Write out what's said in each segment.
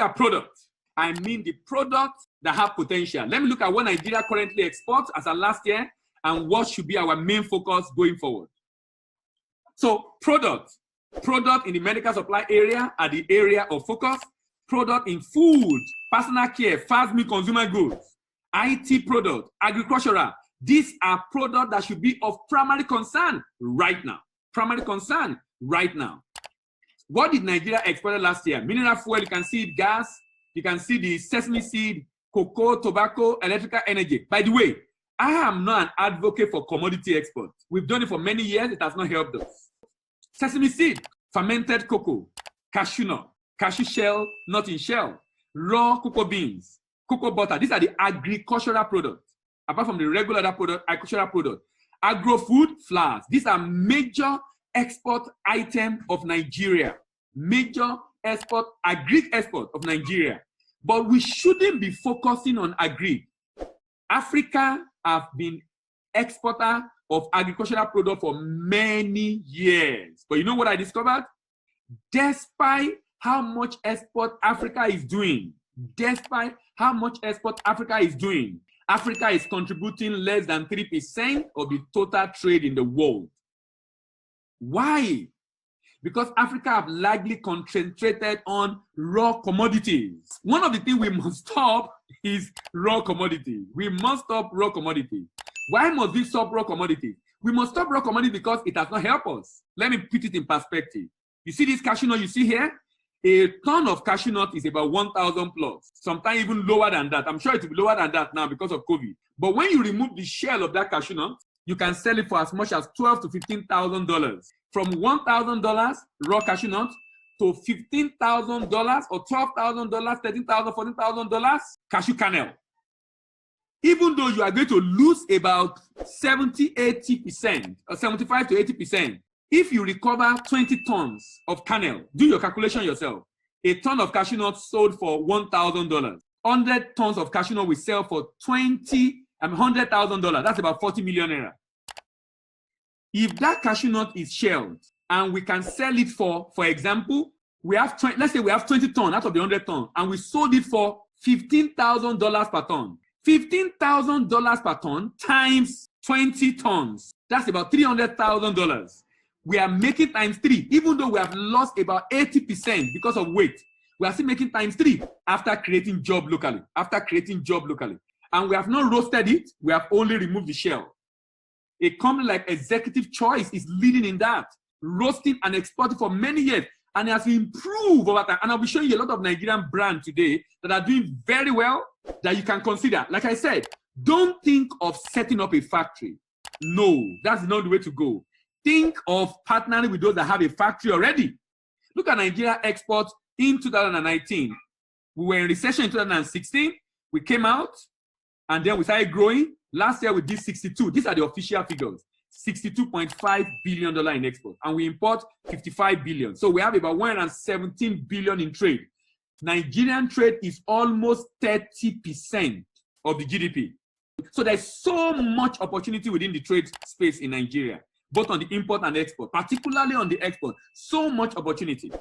at products, I mean the products that have potential. Let me look at what Nigeria currently exports as of last year and what should be our main focus going forward. So product in the medical supply area are the area of focus. Product in food, personal care, fast-moving consumer goods, IT product, agricultural. These are products that should be of primary concern right now. Primary concern right now. What did Nigeria export last year? Mineral fuel, you can see it, gas, you can see the sesame seed, cocoa, tobacco, electrical energy. By the way, I am not an advocate for commodity export. We've done it for many years, it has not helped us. Sesame seed, fermented cocoa, cashew nut, cashew shell, nut in shell, raw cocoa beans, cocoa butter. These are the agricultural products. Apart from the regular product, agricultural product. Agro-food, flours. These are major export item of Nigeria. Major export, agri-export of Nigeria. But we shouldn't be focusing on agri. Africa have been exporter of agricultural product for many years. But you know what I discovered? Despite how much export Africa is doing, Africa is contributing less than 3% of the total trade in the world. Why? Because Africa have largely concentrated on raw commodities. One of the things we must stop is raw commodities. We must stop raw commodities. Why must we stop raw commodities? We must stop raw commodities because it has not helped us. Let me put it in perspective. You see this cashew nut you see here? A ton of cashew nut is about 1,000 plus, sometimes even lower than that. I'm sure it will be lower than that now because of COVID. But when you remove the shell of that cashew nut, you can sell it for as much as $12,000 to $15,000. From $1,000 raw cashew nut to $15,000 or $12,000, $13,000, $14,000 cashew kernel. Even though you are going to lose about 70, 80% or 75 to 80%, if you recover 20 tons of kernel, do your calculation yourself. A ton of cashew nut sold for $1,000. 100 tons of cashew nut will sell for $100,000. That's about 40 million naira. If that cashew nut is shelled and we can sell it for example, we have let's say we have 20 tons out of the 100 tons and we sold it for $15,000 per ton. $15,000 per ton times 20 tons. That's about $300,000. We are making times 3, even though we have lost about 80% because of weight. We are still making times 3 after creating job locally. And we have not roasted it, we have only removed the shell. A company like Executive Choice is leading in that, roasting and exporting for many years, and it has improved over time. And I'll be showing you a lot of Nigerian brands today that are doing very well that you can consider. Like I said, don't think of setting up a factory. No, that's not the way to go. Think of partnering with those that have a factory already. Look at Nigeria exports in 2019. We were in recession in 2016. We came out and then we started growing. Last year we did 62. These are the official figures. $62.5 billion in export. And we import 55 billion. So we have about 117 billion in trade. Nigerian trade is almost 30% of the GDP. So there's so much opportunity within the trade space in Nigeria, both on the import and export, particularly on the export. So much opportunity.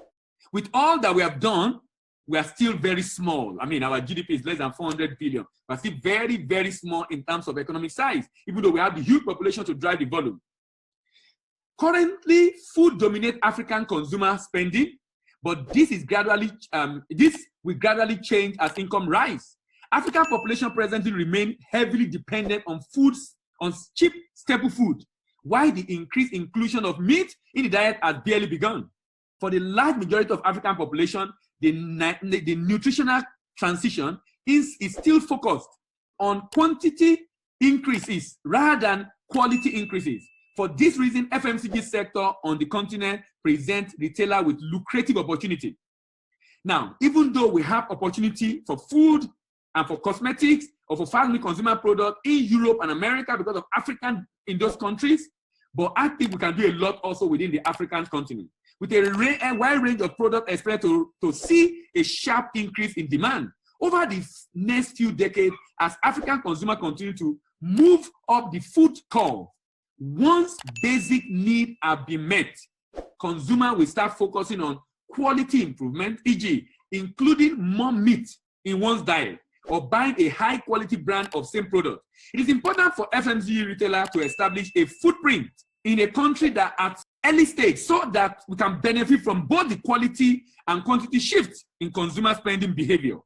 With all that we have done, we are still very small. I mean, our GDP is less than 400 billion. We're still very, very small in terms of economic size, even though we have the huge population to drive the volume. Currently, food dominates African consumer spending, but this will gradually change as income rise. African population presently remain heavily dependent on foods, on cheap staple food, while the increased inclusion of meat in the diet has barely begun. For the large majority of African population, the nutritional transition is still focused on quantity increases rather than quality increases. For this reason, FMCG sector on the continent presents retailer with lucrative opportunity. Now, even though we have opportunity for food and for cosmetics or for fast-moving consumer products in Europe and America because of African in those countries, but I think we can do a lot also within the African continent. With a wide range of products expected to see a sharp increase in demand over the next few decades as African consumers continue to move up the food curve. Once basic needs are being met, consumers will start focusing on quality improvement, e.g., including more meat in one's diet, or buying a high-quality brand of same product. It is important for FMCG retailer to establish a footprint in a country that at early stage so that we can benefit from both the quality and quantity shifts in consumer spending behavior.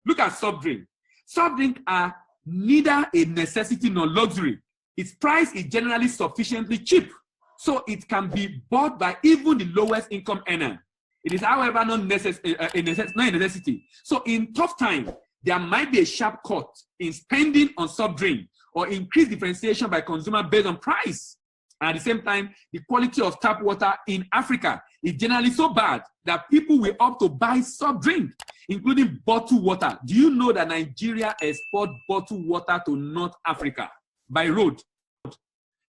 Look at soft drink. Soft drinks are neither a necessity nor luxury. Its price is generally sufficiently cheap, so it can be bought by even the lowest income earner. It is, however, not a necessity. So in tough times, there might be a sharp cut in spending on soft drink or increased differentiation by consumer based on price. And at the same time, the quality of tap water in Africa is generally so bad that people will opt to buy soft drink, including bottled water. Do you know that Nigeria exports bottled water to North Africa by road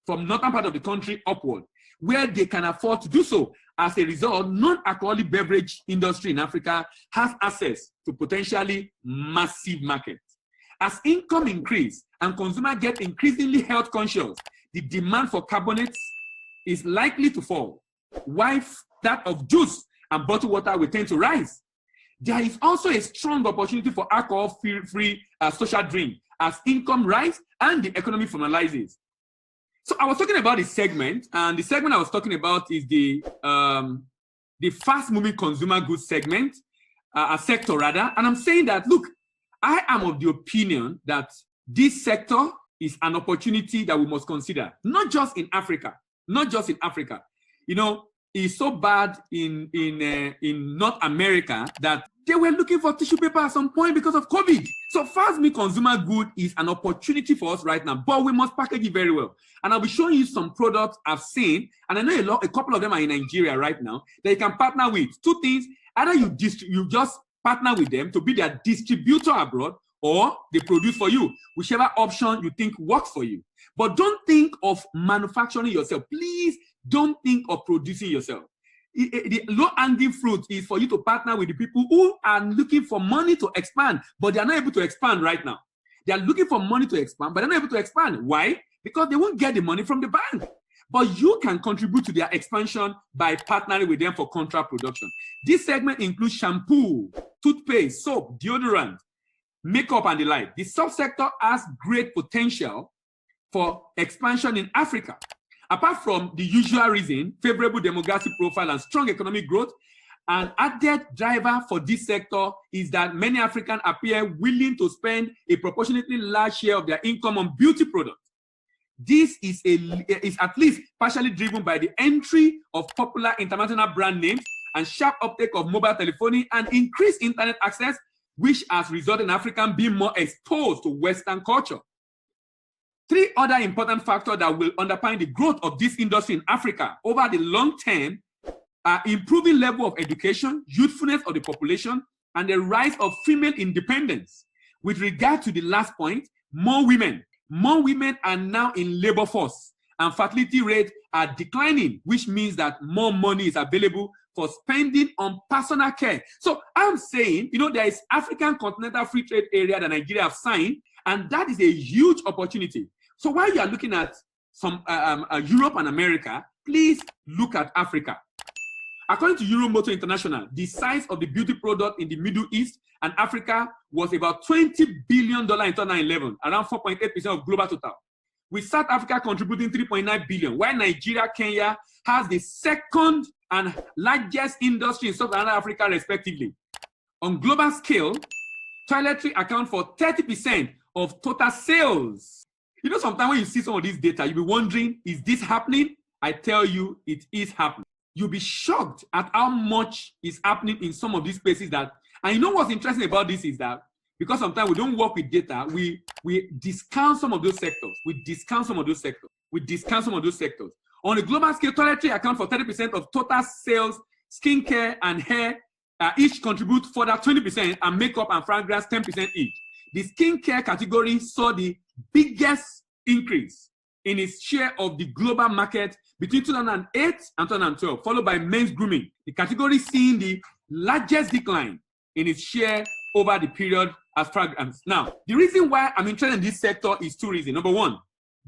from northern part of the country upward, where they can afford to do so? As a result, non-alcoholic beverage industry in Africa has access to potentially massive markets. As income increase and consumers get increasingly health conscious, the demand for carbonates is likely to fall, while that of juice and bottled water will tend to rise. There is also a strong opportunity for alcohol-free social drink as income rise and the economy formalizes. So I was talking about this segment, and the segment I was talking about is the fast-moving consumer goods segment, a sector rather. And I'm saying that, look, I am of the opinion that this sector is an opportunity that we must consider, not just in Africa, not just in Africa. You know, it's so bad in North America that they were looking for tissue paper at some point because of COVID. So fast-moving consumer good is an opportunity for us right now, but we must package it very well. And I'll be showing you some products I've seen, and I know a couple of them are in Nigeria right now that you can partner with. Two things: either you just partner with them to be their distributor abroad, or they produce for you, whichever option you think works for you. But don't think of manufacturing yourself. Please don't think of producing yourself. The low-hanging fruit is for you to partner with the people who are looking for money to expand, but they are not able to expand right now. They are looking for money to expand, but they're not able to expand. Why? Because they won't get the money from the bank. But you can contribute to their expansion by partnering with them for contract production. This segment includes shampoo, toothpaste, soap, deodorant, makeup, and the like. The subsector has great potential for expansion in Africa. Apart from the usual reason, favorable demographic profile and strong economic growth, an added driver for this sector is that many Africans appear willing to spend a proportionately large share of their income on beauty products. This is at least partially driven by the entry of popular international brand names and sharp uptake of mobile telephony and increased internet access, which has resulted in Africans being more exposed to Western culture. Three other important factors that will underpin the growth of this industry in Africa over the long term are improving level of education, youthfulness of the population, and the rise of female independence. With regard to the last point, more women are now in labor force, and fertility rates are declining, which means that more money is available for spending on personal care. So I'm saying, there is African Continental Free Trade Area that Nigeria have signed, and that is a huge opportunity. So while you are looking at some Europe and America, please look at Africa. According to Euromotor International, the size of the beauty product in the Middle East and Africa was about $20 billion in 2011, around 4.8% of global total, with South Africa contributing 3.9 billion, while Nigeria, Kenya has the second and largest industry in Southern Africa, respectively. On global scale, toiletry accounts for 30% of total sales. Sometimes when you see some of this data, you'll be wondering, is this happening? I tell you, it is happening. You'll be shocked at how much is happening in some of these places and what's interesting about this is that because sometimes we don't work with data, we discount some of those sectors. On a global scale, toiletry accounts for 30% of total sales, skincare and hair each contribute further 20%, and makeup and fragrance 10% each. The skincare category saw the biggest increase in its share of the global market between 2008 and 2012, followed by men's grooming, the category seeing the largest decline in its share over the period as fragrance. Now, the reason why I'm interested in this sector is two reasons. Number one,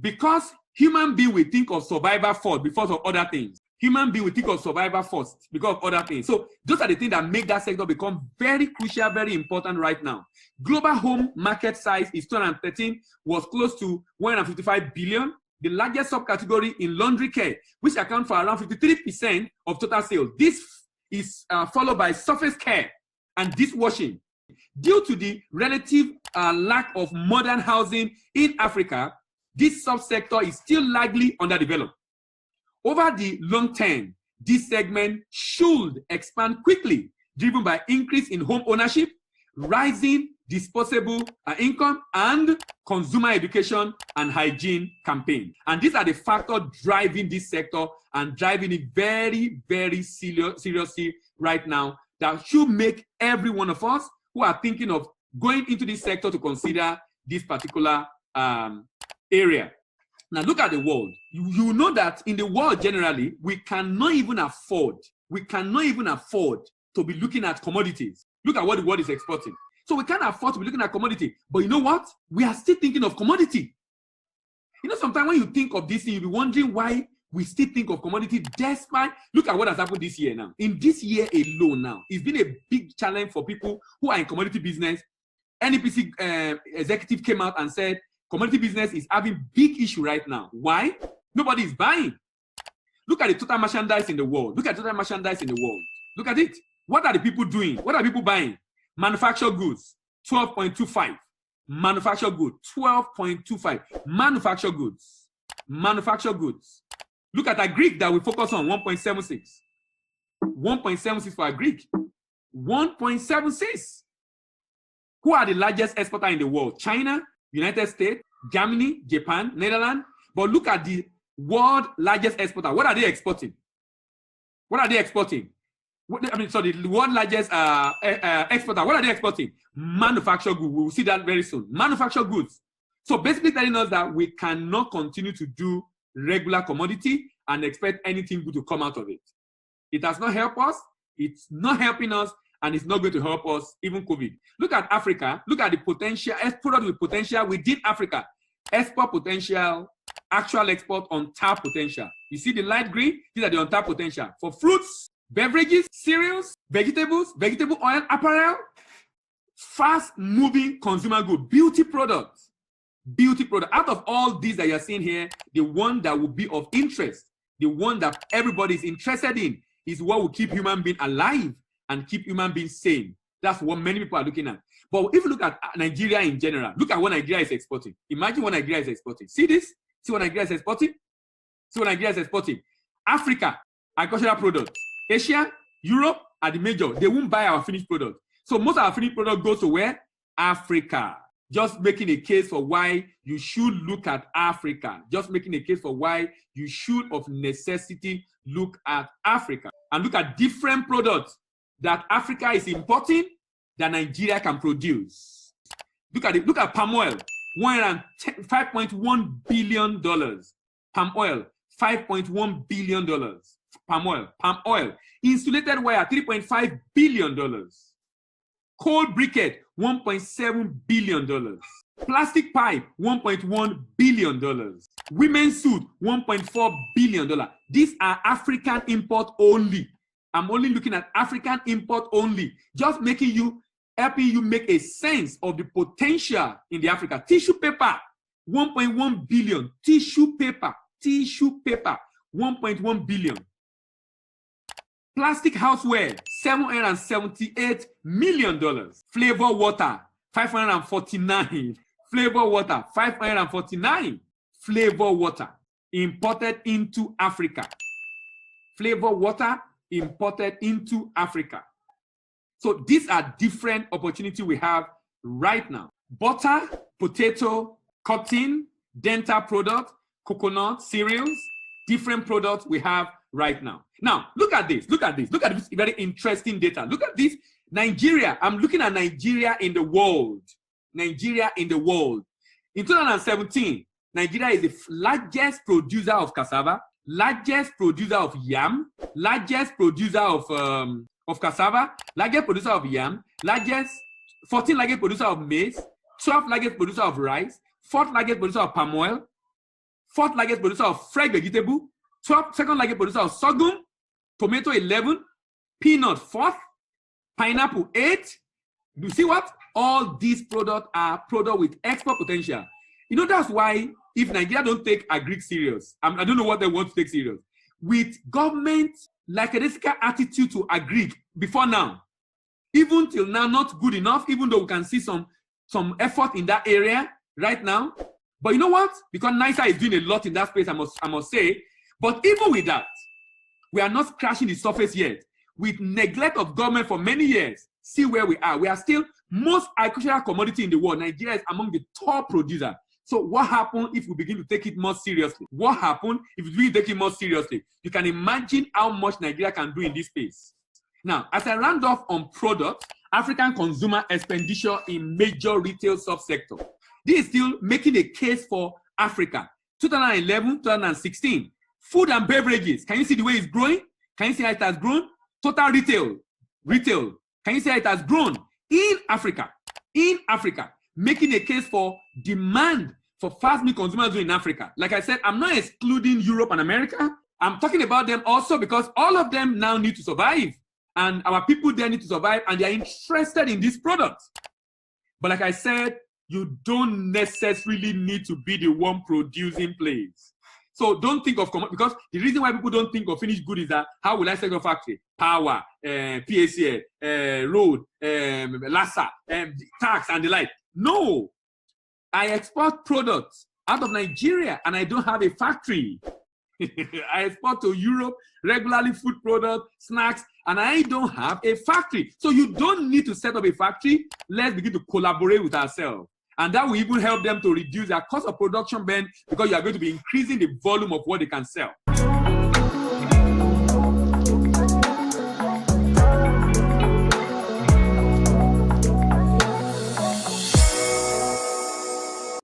because human beings will think of survival first before of other things. Human being will think of survival first because of other things. So those are the things that make that sector become very crucial, very important right now. Global home market size is 2013, was close to 155 billion. The largest subcategory in laundry care, which accounts for around 53% of total sales. This is followed by surface care and dishwashing. Due to the relative lack of modern housing in Africa, this subsector is still largely underdeveloped. Over the long term, this segment should expand quickly, driven by increase in home ownership, rising disposable income, and consumer education and hygiene campaign. And these are the factors driving this sector and driving it very, very seriously right now that should make every one of us who are thinking of going into this sector to consider this particular area. Now look at the world. You know that in the world generally, we cannot even afford to be looking at commodities. Look at what the world is exporting. So we can't afford to be looking at commodity. But you know what? We are still thinking of commodity. You know, sometimes when you think of this thing, you'll be wondering why we still think of commodity despite, look at what has happened this year now. In this year alone now, it's been a big challenge for people who are in commodity business. NEPC executive came out and said, commodity business is having big issue right now. Why? Nobody is buying. Look at the total merchandise in the world. Look at total merchandise in the world. Look at it. What are the people doing? What are people buying? Manufactured goods, 12.25. Manufactured goods, 12.25. Manufactured goods. Manufactured goods. Look at our Greek that we focus on, 1.76. 1.76 for our Greek. 1.76. Who are the largest exporter in the world? China, United States, Germany, Japan, Netherlands. But look at the world largest exporter. What are they exporting? What are they exporting? The world largest exporter. What are they exporting? Manufactured goods. We will see that very soon. Manufactured goods. So basically telling us that we cannot continue to do regular commodity and expect anything good to come out of it. It has not helped us. It's not helping us. And it's not going to help us, even COVID. Look at Africa. Look at the potential, product with potential within Africa. Export potential, actual export, untapped potential. You see the light green? These are the untapped potential. For fruits, beverages, cereals, vegetables, vegetable oil, apparel, fast-moving consumer good, beauty products. Beauty product. Out of all these that you're seeing here, the one that will be of interest, the one that everybody is interested in, is what will keep human being alive and keep human beings sane. That's what many people are looking at. But if you look at Nigeria in general, look at what Nigeria is exporting. Imagine what Nigeria is exporting. See this? See what Nigeria is exporting? See what Nigeria is exporting? Africa, agricultural products. Asia, Europe are the major. They won't buy our finished product. So most of our finished product goes to where? Africa. Just making a case for why you should look at Africa. Just making a case for why you should, of necessity, look at Africa. And look at different products that Africa is importing that Nigeria can produce. Look at it. Look at palm oil, $5.1 billion. Palm oil, $5.1 billion. Palm oil. Insulated wire, $3.5 billion. Coal briquette, $1.7 billion. Plastic pipe, $1.1 billion. Women's suit, $1.4 billion. These are African import only. I'm only looking at African import only, just helping you make a sense of the potential in the Africa. Tissue paper, 1.1 billion. Tissue paper, 1.1 billion. Plastic houseware, $778 million. Flavor water, 549. Flavor water, 549. Flavor water, imported into Africa. Flavor water, imported into Africa. So these are different opportunities we have right now. Butter, potato, cotton, dental products, coconut, cereals, different products we have right now. Now, look at this. Look at this. Look at this very interesting data. Look at this. Nigeria. I'm looking at Nigeria in the world. Nigeria in the world. In 2017, Nigeria is the largest producer of cassava, largest producer of yam, largest producer of cassava, largest producer of yam, 14th largest producer of maize, 12th largest producer of rice, 4th largest producer of palm oil, 4th largest producer of fresh vegetable, 12th, second largest producer of sorghum, tomato 11, peanut 4th, pineapple 8. You see what? All these products are products with export potential. You know, that's why if Nigeria don't take agri serious, I don't know what they want to take serious. With government like a attitude to agri before now, even till now, not good enough, even though we can see some effort in that area right now. But you know what? Because NISA is doing a lot in that space, I must say. But even with that, we are not scratching the surface yet. With neglect of government for many years, see where we are. We are still most agricultural commodity in the world. Nigeria is among the top producers. So what happens if we begin to take it more seriously? What happens if we take it more seriously? You can imagine how much Nigeria can do in this space. Now, as I round off on products, African consumer expenditure in major retail subsector. This is still making a case for Africa. 2011, 2016. Food and beverages. Can you see the way it's growing? Can you see how it has grown? Total retail. Can you see how it has grown? In Africa, making a case for demand for fast meal consumers in Africa. Like I said, I'm not excluding Europe and America. I'm talking about them also because all of them now need to survive. And our people there need to survive and they are interested in these products. But like I said, you don't necessarily need to be the one producing plays. So don't think of, because the reason why people don't think of finished good is that how will I set your factory? Power, PACL, road, LASA, tax and the like. No, I export products out of Nigeria and I don't have a factory. I export to Europe regularly food products, snacks, and I don't have a factory. So you don't need to set up a factory. Let's begin to collaborate with ourselves. And that will even help them to reduce their cost of production burn because you are going to be increasing the volume of what they can sell.